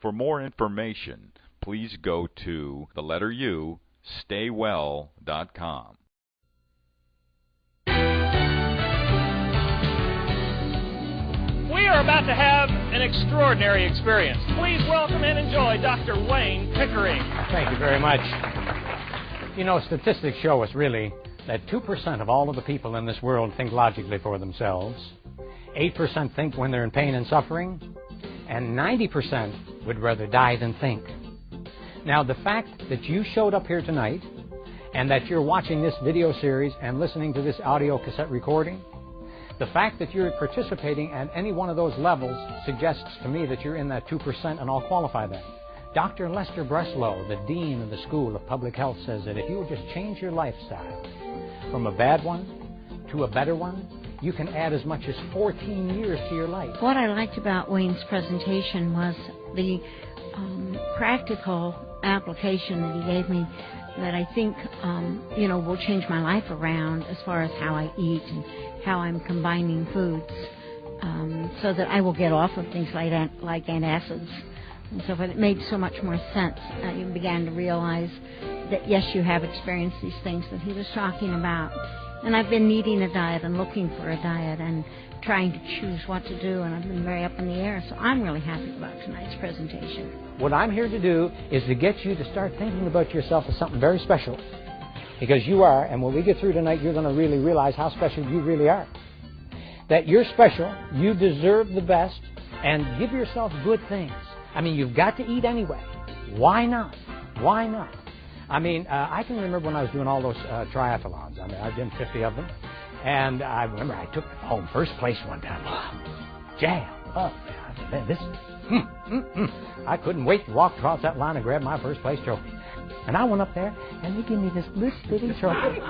For more information, please go to the letter U, staywell.com. We are about to have an extraordinary experience. Please welcome and enjoy Dr. Wayne Pickering. Thank you very much. You know, statistics show us really that 2% of all of the people in this world think logically for themselves, 8% think when they're in pain and suffering, and 90% would rather die than think. Now, the fact that you showed up here tonight and that you're watching this video series and listening to this audio cassette recording, the fact that you're participating at any one of those levels suggests to me that you're in that 2%, and I'll qualify that. Dr. Lester Breslow, the Dean of the School of Public Health, says that if you will just change your lifestyle from a bad one to a better one, you can add as much as 14 years to your life. What I liked about Wayne's presentation was the practical application that he gave me that I think, will change my life around as far as how I eat and how I'm combining foods so that I will get off of things like antacids and so forth. It made so much more sense. You began to realize that, yes, you have experienced these things that he was talking about. And I've been needing a diet and looking for a diet and trying to choose what to do, and I've been very up in the air. So I'm really happy about tonight's presentation. What I'm here to do is to get you to start thinking about yourself as something very special. Because you are, and when we get through tonight, you're going to really realize how special you really are. That you're special, you deserve the best, and give yourself good things. I mean, you've got to eat anyway. Why not? Why not? I mean, I can remember when I was doing all those triathlons. I mean, I've done 50 of them. And I remember I took home first place one time. Oh, jam. Oh, man, this. I couldn't wait to walk across that line and grab my first place trophy. And I went up there, and they gave me this little bitty trophy.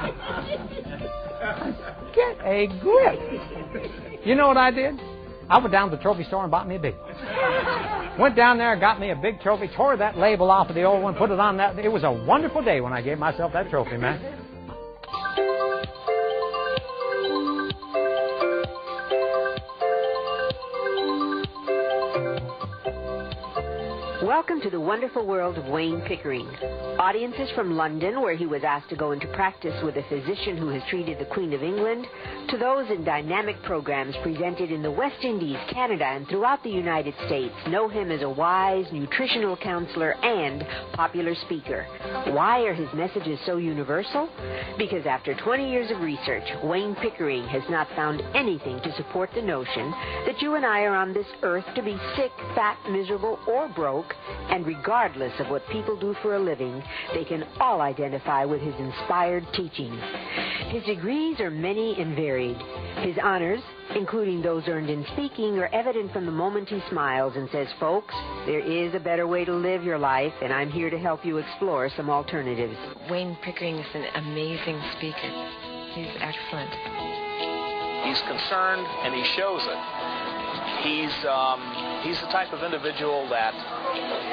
Get a grip. You know what I did? I went down to the trophy store and bought me a big one. Went down there, got me a big trophy, tore that label off of the old one, put it on that. It was a wonderful day when I gave myself that trophy, man. Welcome to the wonderful world of Wayne Pickering. Audiences from London, where he was asked to go into practice with a physician who has treated the Queen of England, to those in dynamic programs presented in the West Indies, Canada, and throughout the United States, know him as a wise nutritional counselor and popular speaker. Why are his messages so universal? Because after 20 years of research, Wayne Pickering has not found anything to support the notion that you and I are on this earth to be sick, fat, miserable, or broke, and regardless of what people do for a living, they can all identify with his inspired teachings. His degrees are many and varied. His honors, including those earned in speaking, are evident from the moment he smiles and says, "Folks, there is a better way to live your life, and I'm here to help you explore some alternatives." Wayne Pickering is an amazing speaker. He's excellent. He's concerned, and he shows it. He's the type of individual that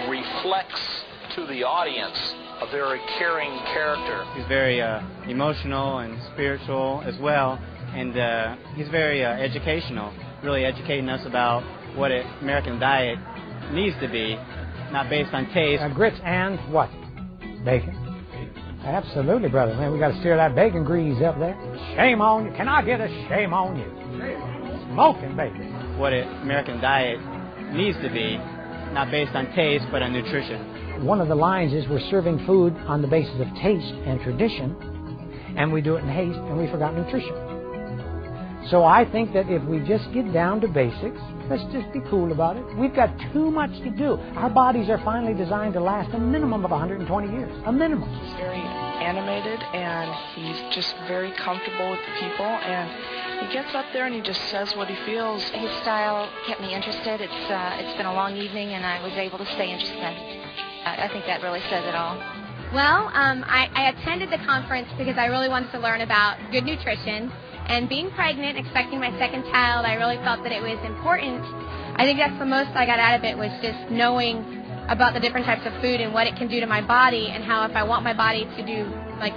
reflects to the audience a very caring character. He's very emotional and spiritual as well, and he's very educational, really educating us about what an American diet needs to be, not based on taste. Grits and what? Bacon. Absolutely, brother. Man, we got to steer that bacon grease up there. Shame on you. Can I get a shame on you? Smoking bacon. What an American diet needs to be, not based on taste, but on nutrition. One of the lines is we're serving food on the basis of taste and tradition, and we do it in haste, and we forgot nutrition. So I think that if we just get down to basics, let's just be cool about it. We've got too much to do. Our bodies are finally designed to last a minimum of 120 years. A minimum. He's very animated, and he's just very comfortable with the people, and he gets up there and he just says what he feels. His style kept me interested. It's been a long evening, and I was able to stay interested. I think that really says it all. Well, I attended the conference because I really wanted to learn about good nutrition. And being pregnant, expecting my second child, I really felt that it was important. I think that's the most I got out of it, was just knowing about the different types of food and what it can do to my body, and how if I want my body to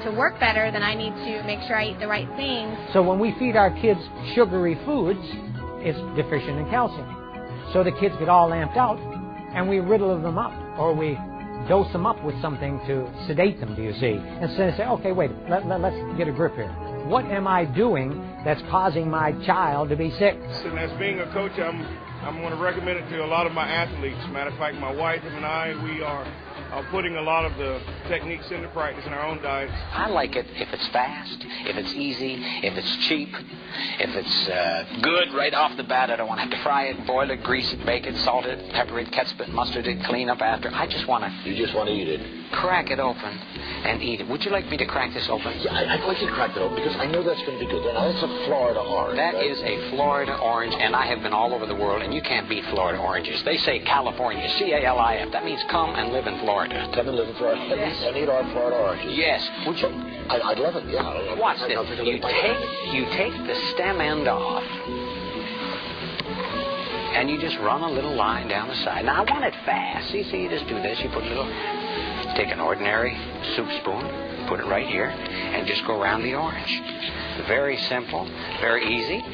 to work better, then I need to make sure I eat the right things. So when we feed our kids sugary foods, it's deficient in calcium. So the kids get all amped out, and we riddle them up, or we dose them up with something to sedate them, do you see? Instead of say, okay, wait, let's get a grip here. What am I doing that's causing my child to be sick? And as being a coach, I'm going to recommend it to a lot of my athletes. Matter of fact, my wife and I, we are putting a lot of the techniques into practice in our own diets. I like it if it's fast, if it's easy, if it's cheap, if it's good right off the bat. I don't want to have to fry it, boil it, grease it, bake it, salt it, pepper it, ketchup it, mustard it, clean up after. I just want to... You just want to eat it? Crack it open and eat it. Would you like me to crack this open? Yeah, I'd like you to crack that open because I know that's going to be good. Now, that's a Florida orange. That right? is a Florida orange, and I have been all over the world, and you can't beat Florida oranges. They say California, C-A-L-I-F. That means come and live in Florida. Come and live in Florida. Yes. And eat our Florida oranges. Yes. Would you? I'd love it, yeah. Watch this. You take the stem end off, and you just run a little line down the side. Now, I want it fast. See, you just do this. You put a little... Take an ordinary soup spoon, put it right here, and just go around the orange. Very simple, very easy.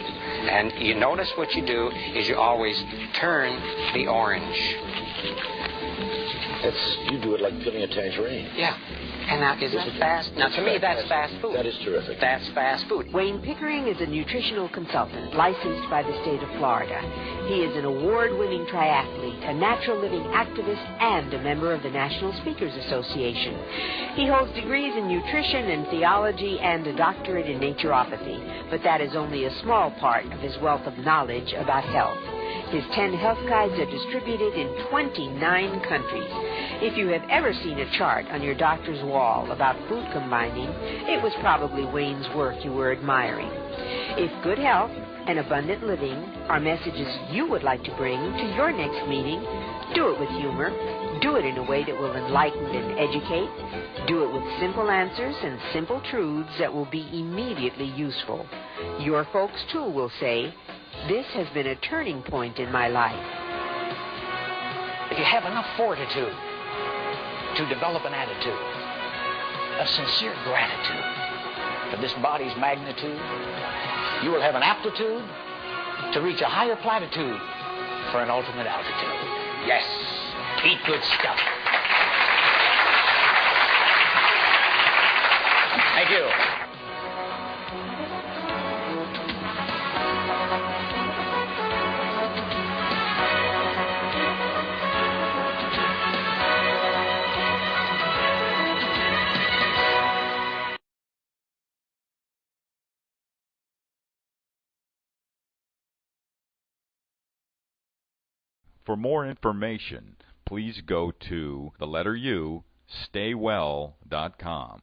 And you notice what you do is you always turn the orange. You do it like peeling a tangerine. Yeah. And now, is that fast? Now, to me, that's fast food. That is terrific. That's fast food. Wayne Pickering is a nutritional consultant licensed by the state of Florida. He is an award-winning triathlete, a natural living activist, and a member of the National Speakers Association. He holds degrees in nutrition and theology and a doctorate in naturopathy, but that is only a small part of his wealth of knowledge about health. His 10 health guides are distributed in 29 countries. If you have ever seen a chart on your doctor's wall about food combining, it was probably Wayne's work you were admiring. If good health and abundant living are messages you would like to bring to your next meeting, do it with humor. Do it in a way that will enlighten and educate. Do it with simple answers and simple truths that will be immediately useful. Your folks, too, will say, "This has been a turning point in my life." If you have enough fortitude to develop an attitude of sincere gratitude for this body's magnitude, you will have an aptitude to reach a higher platitude for an ultimate altitude. Yes, eat good stuff. Thank you. For more information, please go to the letter U, staywell.com.